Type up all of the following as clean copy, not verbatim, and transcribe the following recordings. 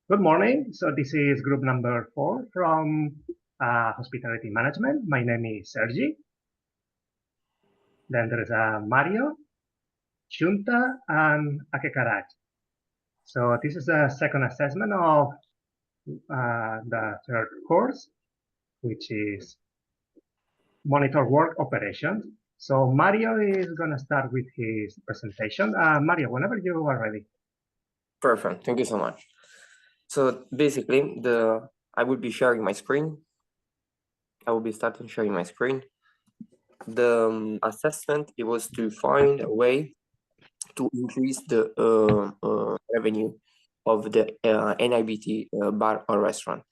Good morning. So this is group number 4 from hospitality management. My name is Sergi. Then there is Mario, Shunta, and Akekarach. So this is the second assessment of the third course, which is monitor work operations. So Mario is going to start with his presentation. Mario, whenever you are ready. Perfect. Thank you so much. So basically, I will be sharing my screen. I will be starting sharing my screen. The assessment, it was to find a way to increase the revenue of the NIBT bar or restaurant.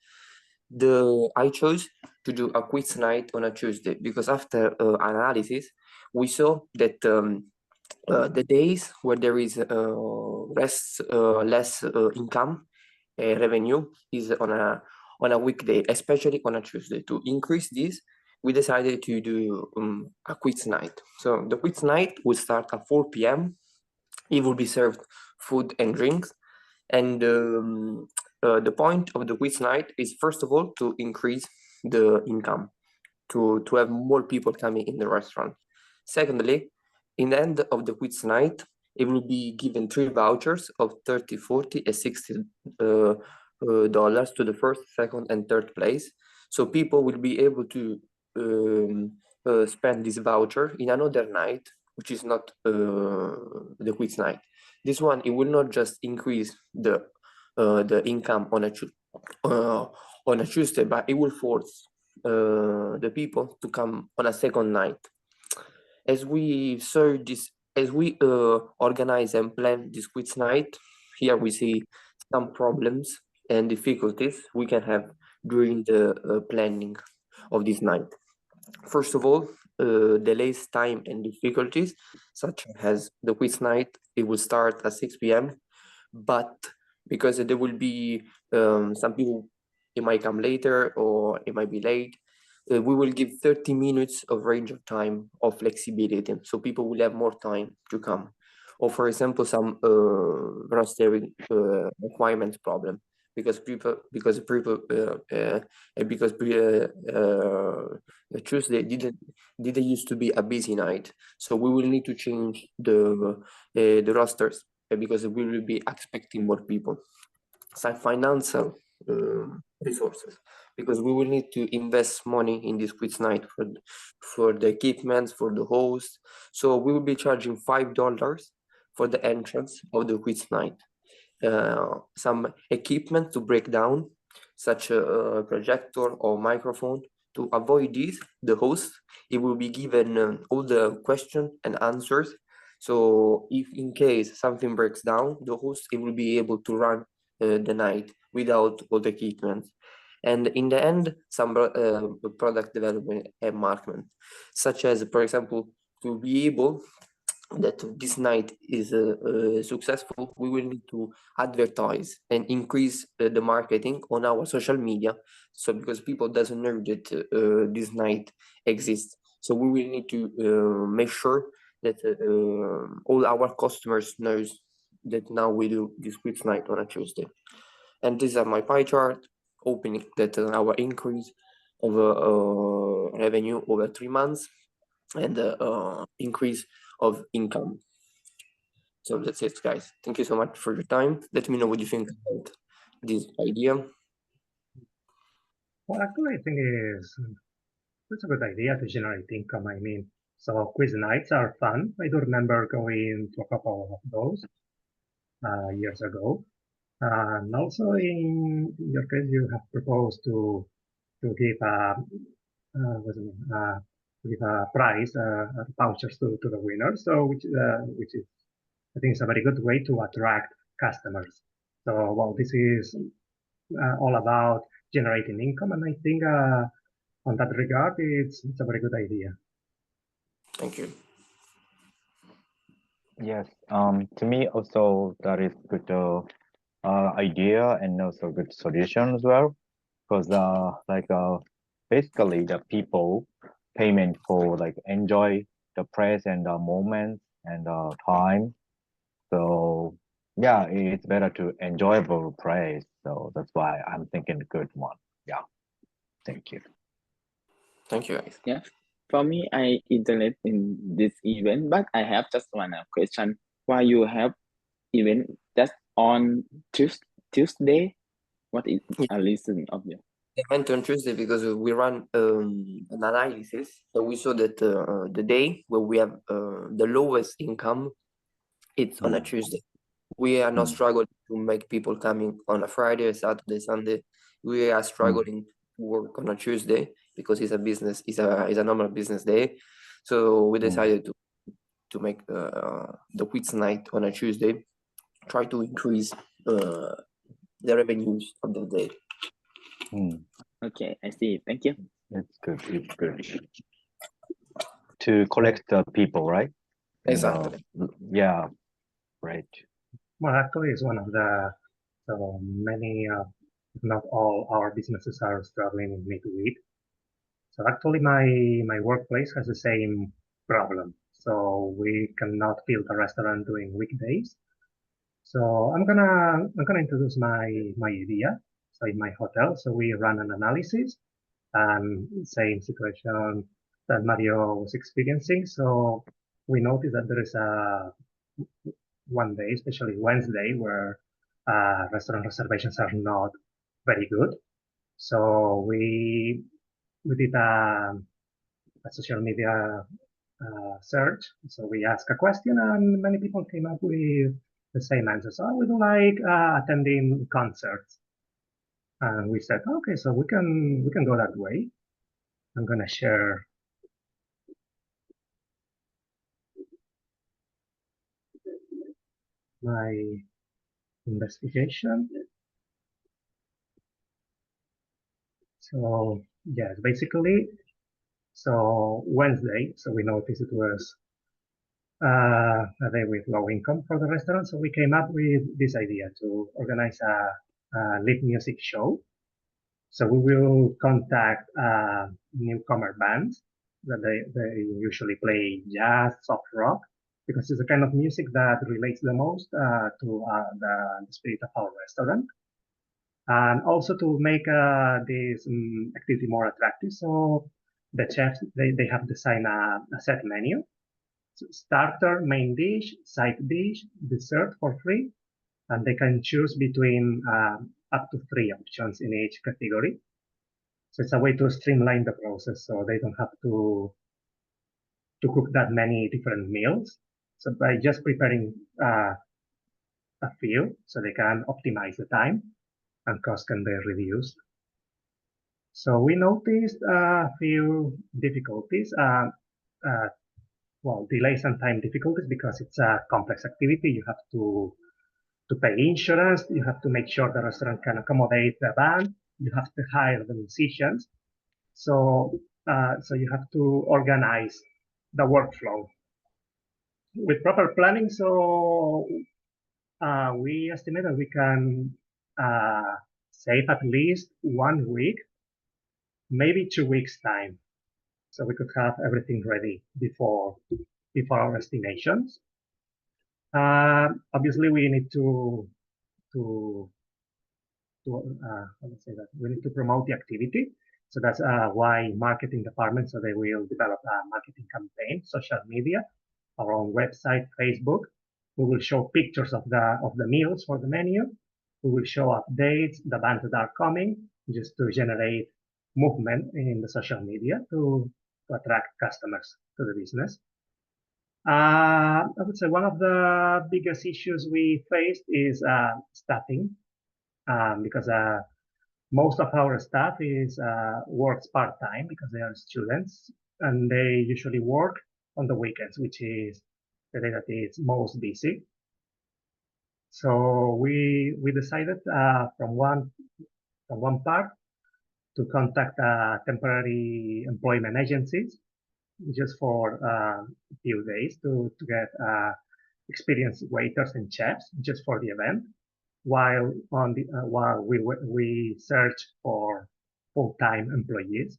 I chose to do a quiz night on a Tuesday because after analysis, we saw that the days where there is less income revenue is on a weekday, especially on a Tuesday. To increase this, we decided to do a quiz night. So the quiz night will start at 4 p.m. It will be served food and drinks. And the point of the quiz night is, first of all, to increase the income, to have more people coming in the restaurant. Secondly, in the end of the quiz night, it will be given 3 vouchers of 30, 40, and 60 dollars to the first, second, and third place. So people will be able to spend this voucher in another night, which is not the quiz night. This one, it will not just increase the income on a Tuesday, but it will force the people to come on a second night. As we organize and plan this quiz night, here we see some problems and difficulties we can have during the planning of this night. First of all, delays, time, and difficulties, such as the quiz night, it will start at 6 p.m., but because there will be some people, it might come later or it might be late, we will give 30 minutes of range of time of flexibility, so people will have more time to come. Or for example, some rostering requirements problem, because Tuesday didn't used to be a busy night, so we will need to change the rosters because we will be expecting more people. Some financial resources, because we will need to invest money in this quiz night for the equipment, for the host. So we will be charging $5 for the entrance of the quiz night. Some equipment to break down, such a projector or microphone. To avoid this, the host, it will be given all the questions and answers. So if in case something breaks down, the host, it will be able to run the night without all the equipment. And in the end, some product development and marketing, such as, for example, to be able that this night is successful, we will need to advertise and increase the marketing on our social media. So because people doesn't know that this night exists, so we will need to make sure that all our customers knows that now we do this quiz night on a Tuesday. And these are my pie chart opening that our increase of revenue over 3 months and increase of income. So that's it, guys. Thank you so much for your time. Let me know what you think about this idea. Well, actually, I think it's a good idea to generate income. I mean, so quiz nights are fun. I do remember going to a couple of those years ago. And also in your case, you have proposed to give prize vouchers to the winners. So which is, I think, is a very good way to attract customers. So well, this is all about generating income, and I think on that regard, it's a very good idea. Thank you. Yes, to me also that is good idea and also good solution as well, because basically the people payment for like enjoy the present moment and time. So yeah, it's better to enjoyable place. So that's why I'm thinking good one. Yeah. Thank you. Thank you, guys. Yeah, for me, I interested in this event, but I have just one question. Why you have event just on Tuesday? What is Yeah. a reason of you? I went on Tuesday because we ran an analysis. So we saw that the day where we have the lowest income, it's on a Tuesday. We are not struggling to make people coming on a Friday, Saturday, Sunday. We are struggling to work on a Tuesday because it's a business, it's a normal business day. So we decided to make the quiz night on a Tuesday, try to increase the revenues of the day. Okay, I see. Thank you. It's good. It's good. To collect the people, right? Exactly. Yeah. Right. Well, actually, it's one of the so many, if not all, our businesses are struggling in midweek. So actually, my workplace has the same problem. So we cannot fill the restaurant during weekdays. So I'm gonna introduce my idea. So in my hotel, so we run an analysis and same situation that Mario was experiencing. So we noticed that there is a one day, especially Wednesday, where restaurant reservations are not very good. So we did a social media search. So we asked a question, and many people came up with the same answer. So we don't like attending concerts, and we said, okay, so we can go that way. I'm gonna share my investigation. So yes, basically, so Wednesday, so we noticed it was a day with low income for the restaurant. So we came up with this idea to organize a live music show. So we will contact newcomer bands that they usually play jazz, soft rock, because it's the kind of music that relates the most to the spirit of our restaurant. And also to make this activity more attractive. So the chefs, they have designed a set menu. So starter, main dish, side dish, dessert for free. And they can choose between up to 3 options in each category. So it's a way to streamline the process so they don't have to cook that many different meals. So by just preparing a few, so they can optimize the time and cost can be reduced. So we noticed a few difficulties, well, delays and time difficulties because it's a complex activity. You have to pay insurance. You have to make sure the restaurant can accommodate the band. You have to hire the musicians. So, so you have to organize the workflow with proper planning. So we estimate that we can save at least 1 week, maybe 2 weeks time. So we could have everything ready before our estimations. Obviously, we need to how to say that we need to promote the activity. So that's why marketing department. So they will develop a marketing campaign, social media, our own website, Facebook. We will show pictures of the meals for the menu. We will show updates, the bands that are coming, just to generate movement in the social media to attract customers to the business. I would say one of the biggest issues we faced is staffing, because most of our staff is works part-time because they are students and they usually work on the weekends, which is the day that it's most busy. So we decided from one part to contact temporary employment agencies just for a few days to get experienced waiters and chefs just for the event, while we search for full-time employees.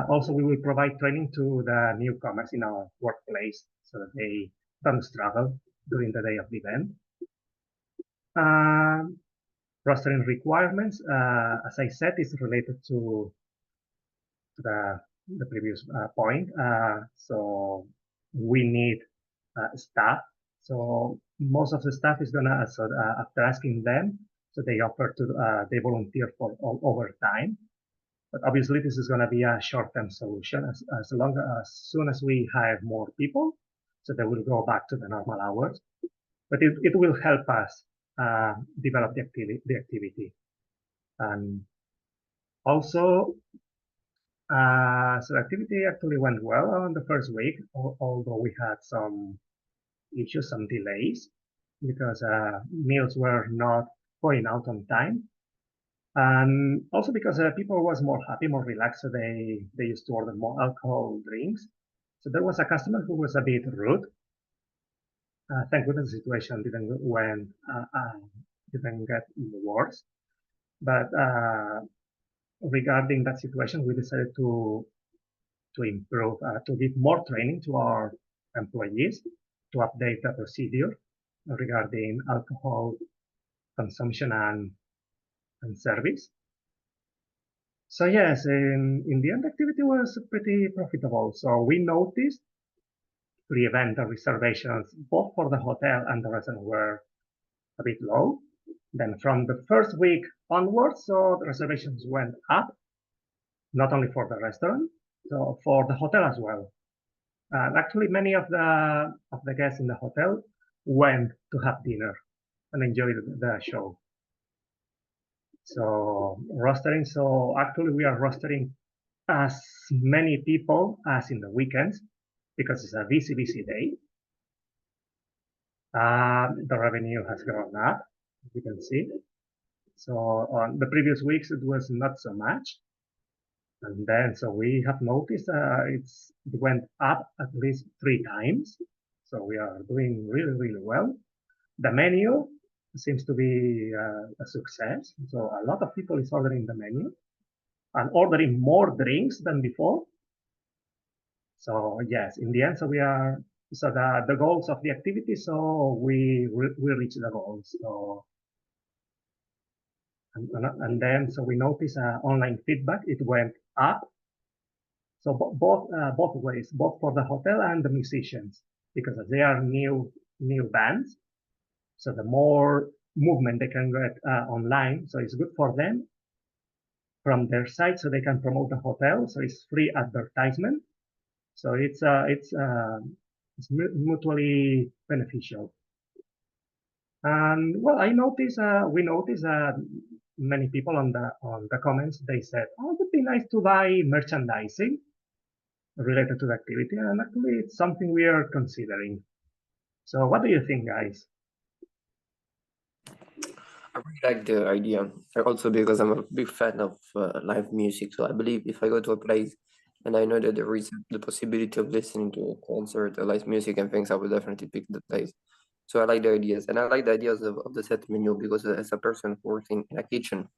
Also, we will provide training to the newcomers in our workplace so that they don't struggle during the day of the event. Rostering requirements, as I said, is related to the previous point. So we need staff. So most of the staff is gonna, after asking them, so they offer to, they volunteer for overtime. But obviously this is gonna be a short-term solution. As soon as we hire more people, so they will go back to the normal hours. But it will help us develop the activity. And also, so the activity actually went well on the first week, although we had some issues, some delays, because meals were not going out on time. And also because people was more happy, more relaxed, so they used to order more alcohol drinks. So there was a customer who was a bit rude. Thank goodness the situation didn't get worse. But regarding that situation, we decided to improve, to give more training to our employees, to update the procedure regarding alcohol consumption and service. So yes, in the end, activity was pretty profitable. So we noticed pre-event reservations, both for the hotel and the restaurant, were a bit low. Then from the first week onwards, so the reservations went up, not only for the restaurant, so for the hotel as well. And actually, many of the guests in the hotel went to have dinner and enjoyed the show. So rostering, so actually we are rostering as many people as in the weekends because it's a busy day. The revenue has gone up, as you can see. So on the previous weeks, it was not so much. And then, so we have noticed it went up at least 3 times. So we are doing really, really well. The menu seems to be a success. So a lot of people is ordering the menu and ordering more drinks than before. So yes, in the end, so the goals of the activity, so we reach the goals. So and then so we notice online feedback, it went up. So both ways, both for the hotel and the musicians, because they are new bands. So the more movement they can get online, so it's good for them from their side, so they can promote the hotel. So it's free advertisement. So it's mutually beneficial. And well, we noticed many people on the comments, they said, oh, it would be nice to buy merchandising related to the activity. And actually it's something we are considering. So what do you think, guys? I really like the idea. Also because I'm a big fan of live music. So I believe if I go to a place and I know that there is the possibility of listening to a concert or live music and things, I will definitely pick the place. So I like the ideas, and I like the ideas of the set menu because as a person working in a kitchen,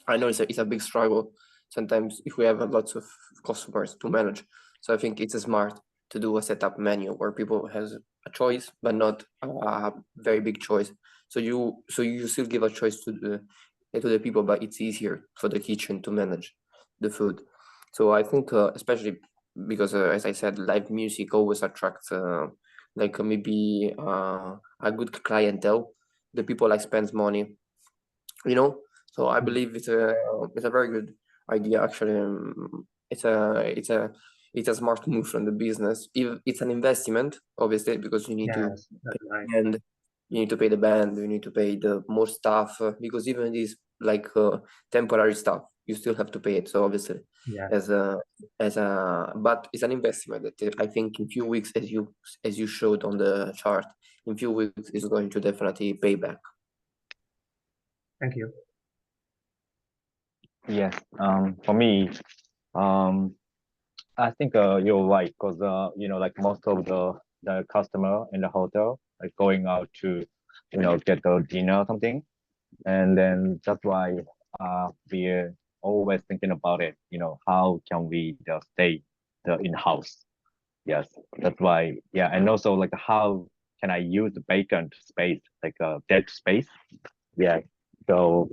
I know it's a big struggle sometimes if we have lots of customers to manage. So I think it's smart to do a setup menu where people has a choice, but not a very big choice. So you still give a choice to the people, but it's easier for the kitchen to manage the food. So I think especially because as I said, live music always attracts like maybe a good clientele. The people like spends money, you know. So I believe it's a very good idea. Actually, it's a smart move from the business. If it's an investment, obviously, because you need to That's right. and you need to pay the band, you need to pay the more staff because even these like temporary stuff, you still have to pay it. So obviously, but it's an investment that I think in few weeks, as you showed on the chart, in few weeks is going to definitely pay back. Thank you. Yes. For me, I think you're right because like most of the customer in the hotel like going out to get the dinner or something, and then that's why we're always thinking about it. How can we stay the in house? Yes, that's why. Yeah, and also like how can I use the vacant space, like a dead space? Yeah. So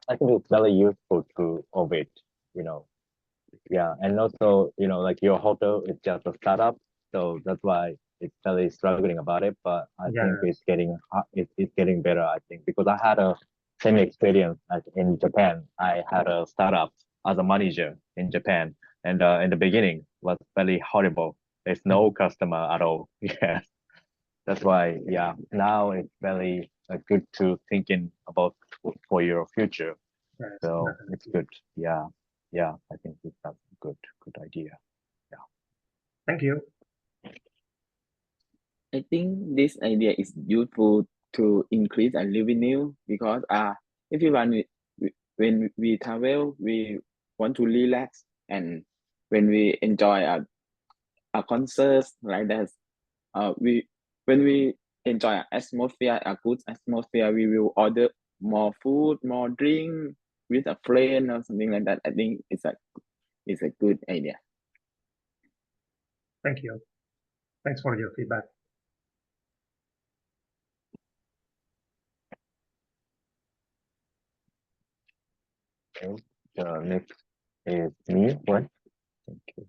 I think it's very useful to of it, you know. Yeah, and also, you know, like your hotel is just a startup, so that's why it's really struggling about it. But I think it's getting it's getting better. I think because I had a same experience like in Japan. I had a startup as a manager in Japan, and in the beginning was very horrible. There's no customer at all. Yes, that's why. Yeah, now it's very good to thinking about for your future. Yes, So definitely. it's good. Yeah, yeah. I think that's a good idea. Thank you. I think this idea is useful to increase our revenue because everyone when we travel we want to relax, and when we enjoy a concert like that, we when we enjoy atmosphere, a good atmosphere, we will order more food, more drink with a friend or something like that. I think it's a good idea. Thank you. Thanks for your feedback. Okay. The next is me, right? Thank you.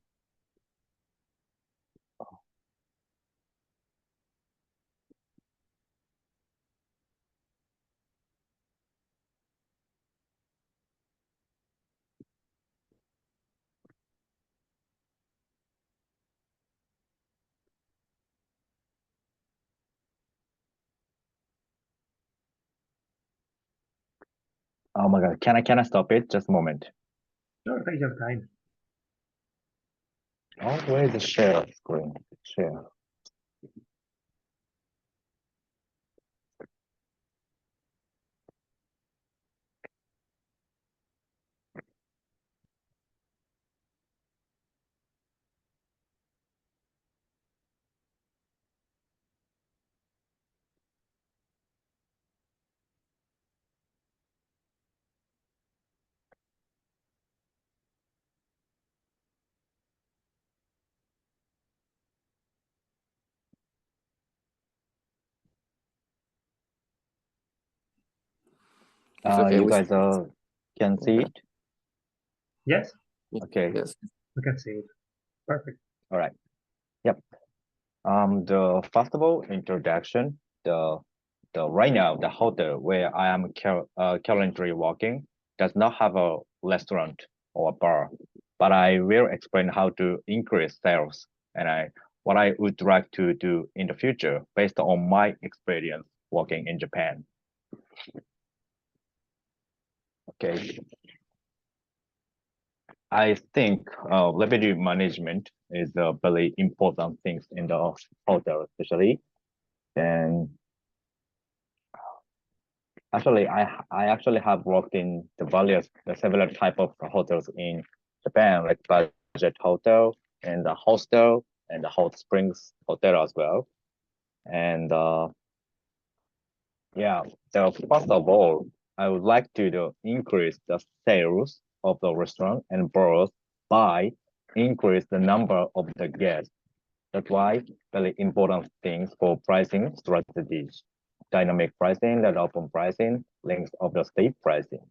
Oh my God, can I stop it? Just a moment. Sure, take your time. Oh, where is the share screen? Share. It's okay. You We guys can see it? Yes, Okay. yes. we can see it. Perfect. All right. Yep. The first of all, introduction. The right now the hotel where I am currently working does not have a restaurant or a bar, but I will explain how to increase sales and what I would like to do in the future based on my experience working in Japan. Okay. I think revenue management is a very important thing in the hotel, especially. And actually, I actually have worked in the several type of hotels in Japan, like budget hotel and the hostel and the hot springs hotel as well. And yeah, so first of all, I would like to increase the sales of the restaurant and bars by increase the number of the guests. That's why very important things for pricing strategies, dynamic pricing, and open pricing, links of the state pricing.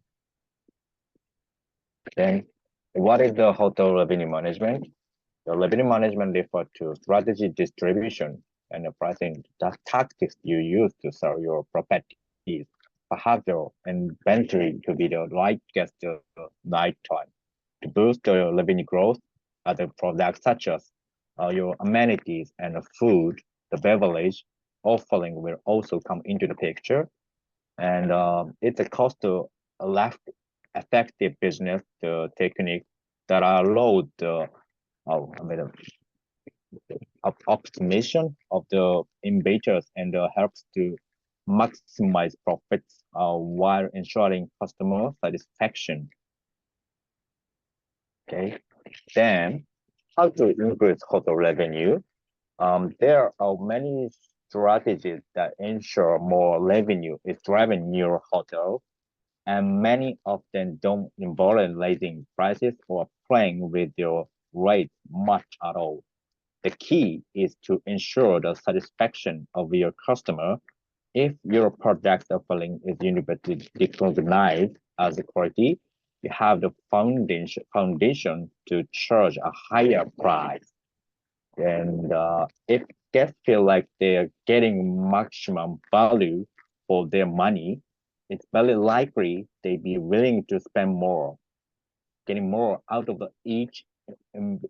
Then what is the hotel revenue management? The revenue management refers to strategy distribution and the pricing tactics you use to sell your properties. Perhaps your inventory to be the right guest at the right time. To boost your revenue growth, other products such as your amenities and the food, the beverage offering will also come into the picture. And it's a cost to left effective business technique that allow the optimization of the innovators and helps to maximize profits while ensuring customer satisfaction. Okay, then how to increase hotel revenue? There are many strategies that ensure more revenue is driven in your hotel, and many of them don't involve raising prices or playing with your rate much at all. the key is to ensure the satisfaction of your customer. If your product offering is universally recognized as a quality, you have the foundation to charge a higher price. And if guests feel like they're getting maximum value for their money, it's very likely they'd be willing to spend more. Getting more out of each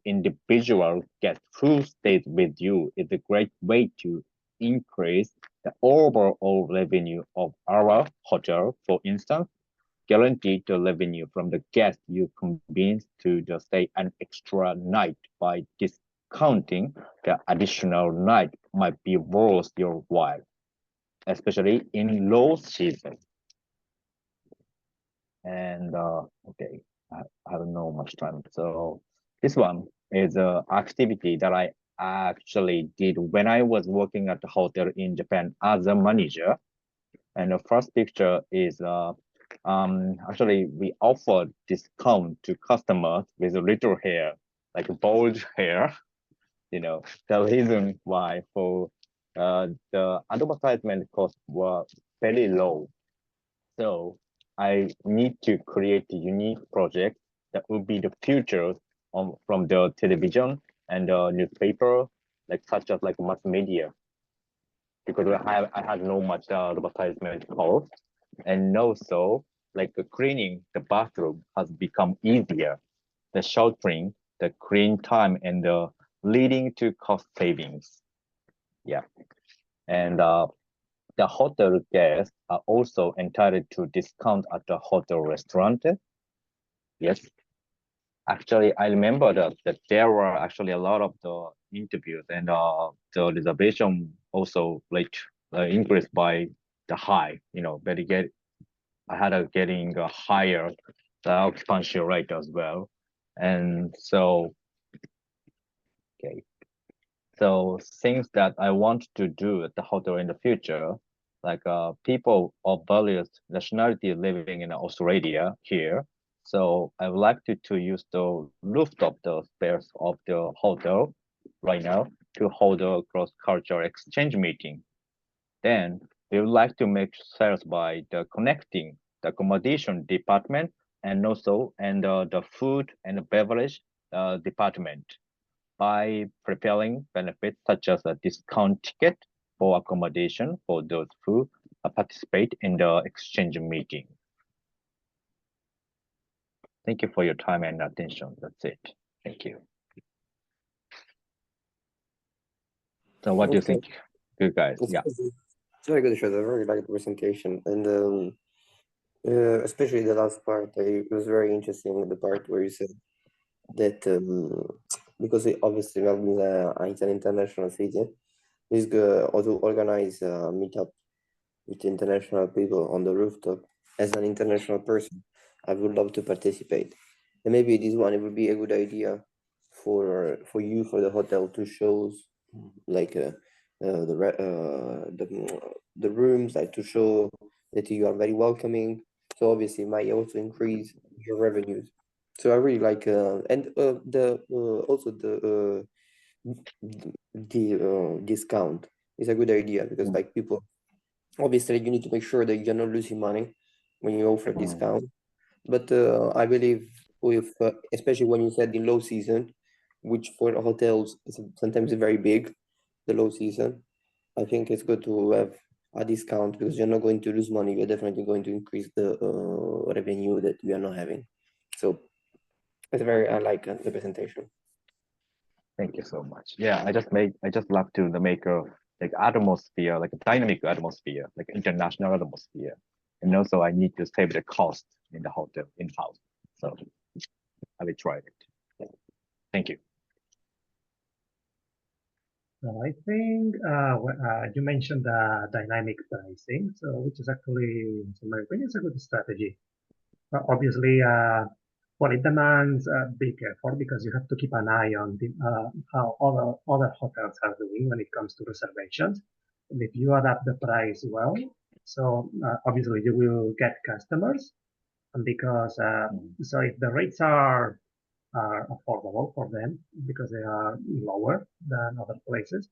individual guest who stays with you is a great way to increase the overall revenue of our hotel. For instance, guarantee the revenue from the guest you convince to just stay an extra night by discounting the additional night might be worth your while, especially in low season. And okay, I don't know much time. So this one is an activity that I actually did when I was working at the hotel in Japan as a manager. And the first picture is actually we offered discount to customers with little hair, like bald hair. You know, the reason why for the advertisement cost was very low. So I need to create a unique project that will be the future from the television and the newspaper, like such as like mass media, because I had no much advertisement cost, and also like cleaning the bathroom has become easier. The sheltering, the clean time, and leading to cost savings. Yeah, and the hotel guests are also entitled to discount at the hotel restaurant. Yes. Actually, I remember that there were actually a lot of the interviews and the reservation also like increased by the high, you know, but I had a getting a higher the occupancy rate as well. And so, okay. So things that I want to do at the hotel in the future, like people of various nationalities living in Australia here. So I would like to use the rooftop the space of the hotel right now to hold a cross-cultural exchange meeting. Then we would like to make sales by the connecting the accommodation department and also the food and beverage department by preparing benefits such as a discount ticket for accommodation for those who participate in the exchange meeting. Thank you for your time and attention. That's it. Thank you. So what do you think, you guys? Yeah. It's very good, Shunta. I really like the presentation. And especially the last part, it was very interesting, the part where you said that because obviously Melbourne is an international city, it's good to organize a meetup with international people on the rooftop. As an international person, I would love to participate. And maybe this one, it would be a good idea for you, for the hotel, to show like the rooms, like to show that you are very welcoming. So obviously it might also increase your revenues. So I really like and also the discount is a good idea, because like people, obviously you need to make sure that you're not losing money when you offer discount. But I believe with especially when you said in low season, which for hotels is sometimes very big, the low season, I think it's good to have a discount, because you're not going to lose money. You're definitely going to increase the revenue that we are not having. So it's I like the presentation. Thank you so much. Yeah, I just love to make a like atmosphere, like a dynamic atmosphere, like international atmosphere. And also I need to save the cost in the hotel in-house. So I will try it. Thank you. So I think you mentioned dynamic pricing, so which is actually, in my opinion, is a good strategy. Obviously, well, it demands a big effort, because you have to keep an eye on how other hotels are doing when it comes to reservations. And if you adapt the price well, so obviously you will get customers, and because so if the rates are are affordable for them because they are lower than other places.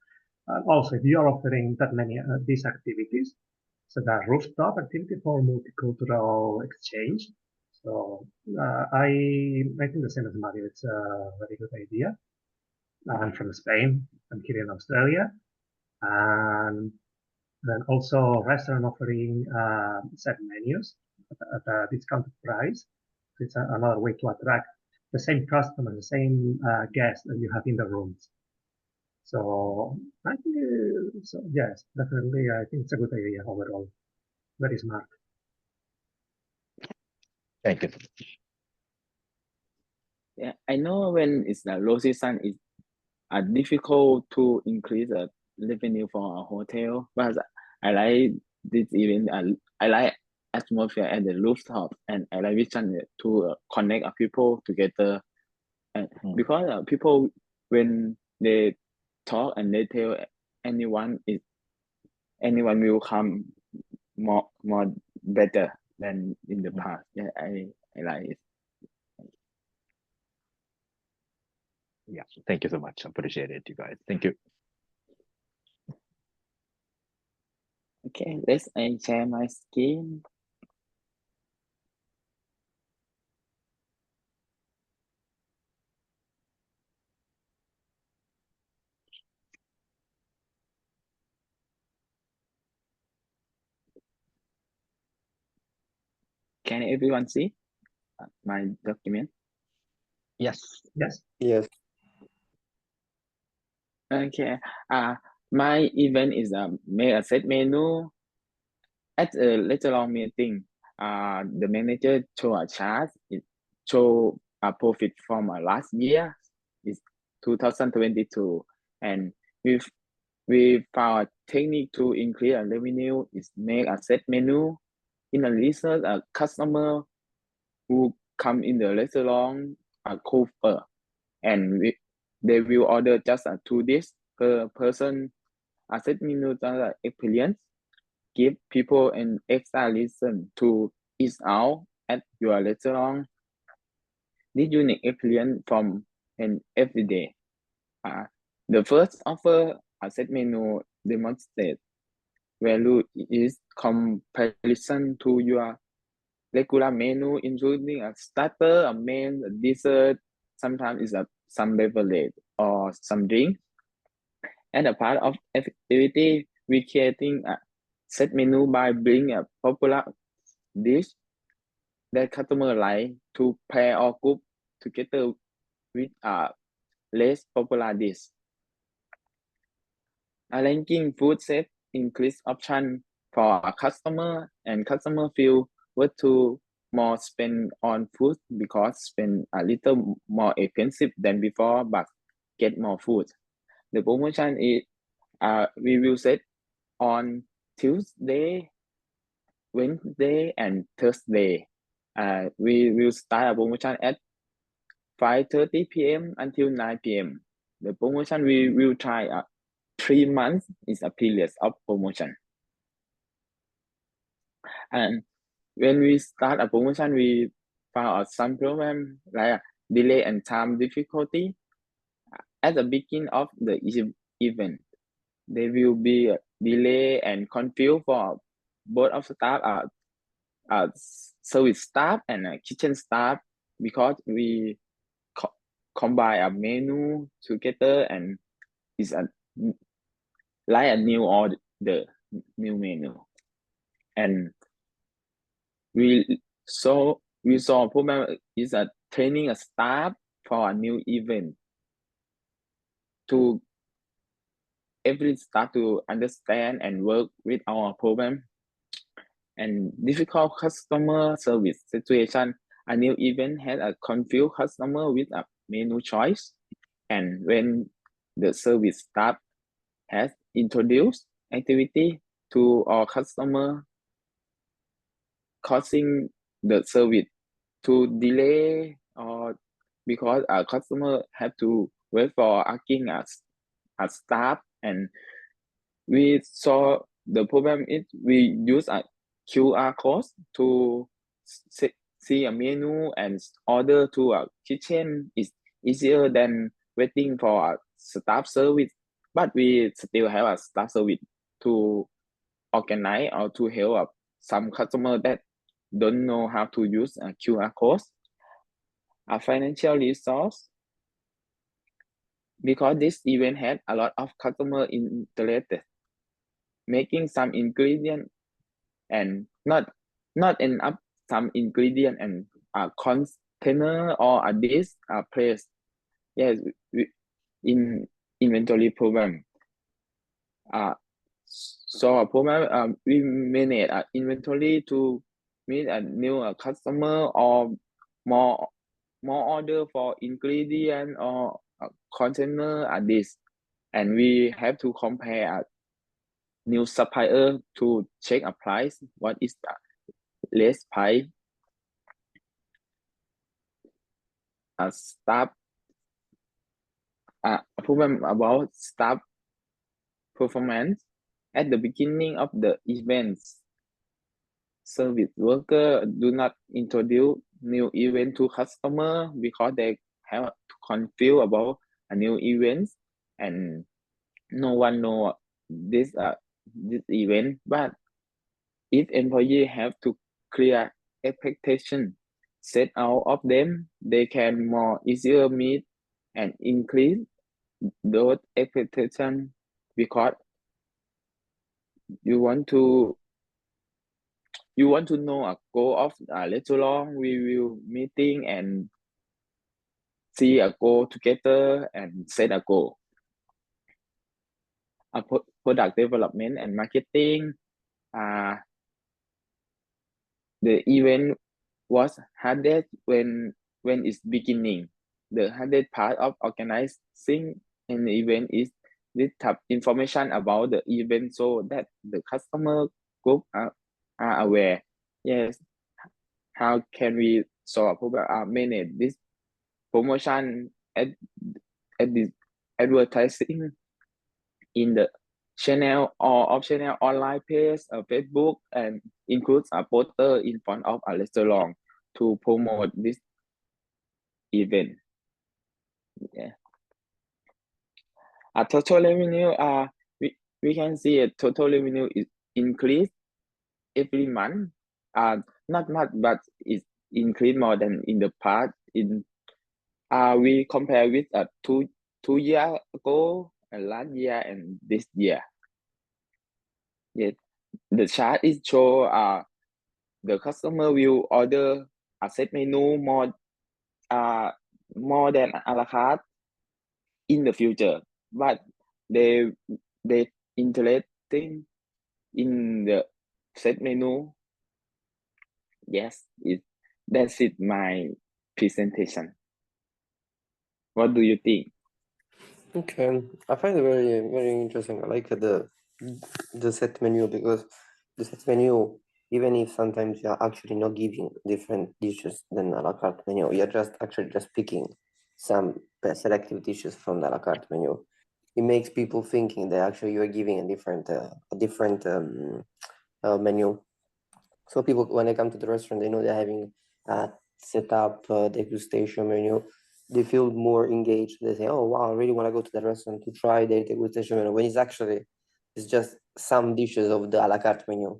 Also, if you are offering that many these activities, so that rooftop activity for multicultural exchange. So I think the same as Mario. It's a very good idea. I'm from Spain. I'm here in Australia, and then also restaurant offering set menus at a discounted price. It's another way to attract the same customer, the same guests that you have in the rooms. So I think, so yes, definitely, I think it's a good idea overall. Very smart. Thank you. Yeah, I know when it's the low season, it's difficult to increase the revenue for a hotel, but I like this event. I like atmosphere at the rooftop, and I like vision to connect people together. And because people, when they talk and they tell anyone, anyone will come more better than in the past. Yeah, I like it. Yeah, thank you so much. Appreciate it, you guys. Thank you. Okay, let's share my screen. Can everyone see my document? Yes. Yes. Yes. Okay. My event is make a set menu. At a later meeting, the manager show a chart. It show a profit from last year is 2022, and we found a technique to increase revenue is make a set menu. In a research, a customer who come in the restaurant are cover, and they will order just 2 dishes per person. A set menu experience give people an extra reason to eat out at your restaurant. This unique experience from an everyday. The first offer a set menu demonstrate value is comparison to your regular menu, including a starter, a main, a dessert, sometimes it's some beverage or some drink. And a part of activity, we creating a set menu by bringing a popular dish that customer like to pair or group together with a less popular dish. Arranging food set increase option for a customer, and customer feel what to more spend on food because spend a little more expensive than before but get more food. The promotion is we will set on Tuesday, Wednesday, and Thursday. We will start a promotion at 5:30 p.m. until 9 p.m. The promotion we will try 3 months is a period of promotion. And when we start a promotion, we found some program like delay and time difficulty. At the beginning of the event, there will be a delay and confuse for both of staff, service staff and kitchen staff, because we combine a menu together and it's like a new order, new menu. And we saw a problem is training a staff for a new event to every staff to understand and work with our program. And difficult customer service situation, a new event had a confused customer with a menu choice, and when the service staff has introduced activity to our customer, causing the service to delay, or because our customer have to wait for asking us as staff. And we saw the problem is we use a QR code to see a menu and order to a kitchen is easier than waiting for a staff service. But we still have a staff service to organize or to help some customer that don't know how to use a QR code. A financial resource, because this event had a lot of customer interested, making some ingredient and not enough some ingredient and a container or a dish place. Yes, in inventory problem. So a problem, we manage inventory to meet a new customer or more order for ingredient or container at this, and we have to compare a new supplier to check a price. What is the less price? Staff. A problem about staff performance at the beginning of the events. Service worker do not introduce new event to customer because they have to confuse about a new event, and no one know this event. But if employee have to clear expectation set out of them, they can more easier meet and increase those expectations, because you want to know a goal of a restaurant. We will meeting and see a goal together and set a goal. A product development and marketing. The event was hardest when it's beginning. The hardest part of organizing an event is this type information about the event so that the customer group are aware. Yes, how can we solve problem, manage this promotion at this advertising in the channel or optional online page, Facebook, and includes a poster in front of a restaurant to promote this event. Yeah. A total revenue, we can see a total revenue is increased every month. Not much, but it's increased more than in the past. We compare with 2 years ago, and last year and this year. Yes, the chart is show the customer will order a set menu more than a la carte in the future, but they interesting in the set menu. Yes, that's it, my presentation. What do you think? Okay, I find it very, very interesting. I like the set menu, because the set menu, even if sometimes you're actually not giving different dishes than a la carte menu, you're just picking some selective dishes from the a la carte menu. It makes people thinking that actually you are giving a different menu. So people, when they come to the restaurant, they know they're having a set up degustation menu. They feel more engaged. They say, "Oh wow, I really want to go to the restaurant to try their degustation menu." When it's just some dishes of the a la carte menu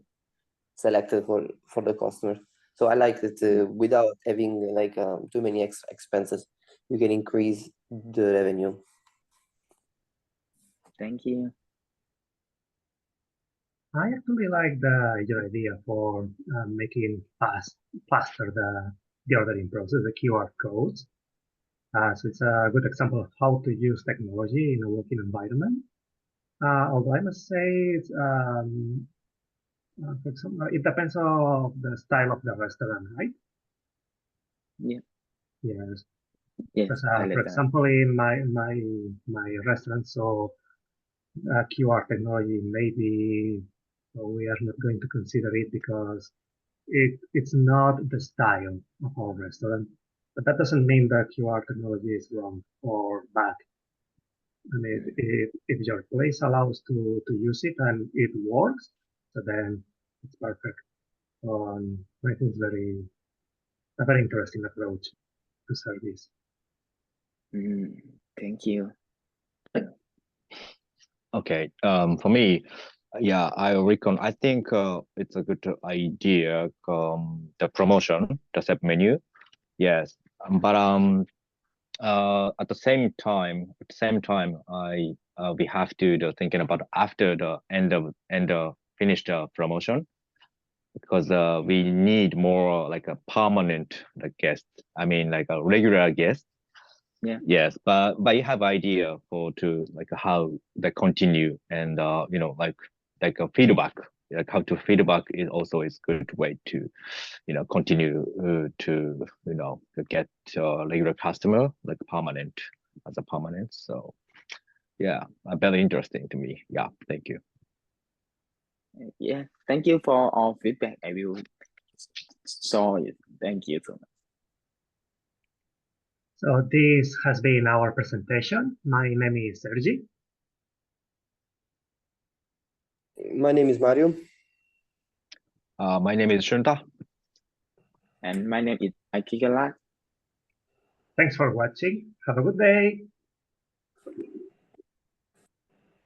selected for the customer. So I like that without having like too many extra expenses, you can increase the revenue. Thank you. I actually like your idea for making faster the ordering process, the QR codes. So it's a good example of how to use technology in a working environment. Although I must say, it's, for example, it depends on the style of the restaurant, right? Yeah. Yes. Yes. Because, for example, in my restaurant, so QR technology maybe we are not going to consider it because it's not the style of our restaurant. But that doesn't mean that QR technology is wrong or bad. I mean, if your place allows to use it and it works, so then it's perfect. I think it's very a very interesting approach to service. Thank you. Okay. For me, yeah, I think it's a good idea. The promotion, the sub menu, yes. But at the same time, we have to thinking about after the end of finish the promotion, because we need more like a permanent guest. I mean, like a regular guest. Yeah. Yes, but you have idea for to like how they continue, and you know, like a feedback, like how to feedback is also is good way to, you know, continue to, you know, to get regular customer like permanent as a permanent. So yeah, very interesting to me. Yeah, thank you. Yeah, thank you for all feedback. I will saw it. Thank you so much. So this has been our presentation. My name is Sergi. My name is Mario. My name is Shunta. And my name is Akekarach. Thanks for watching. Have a good day.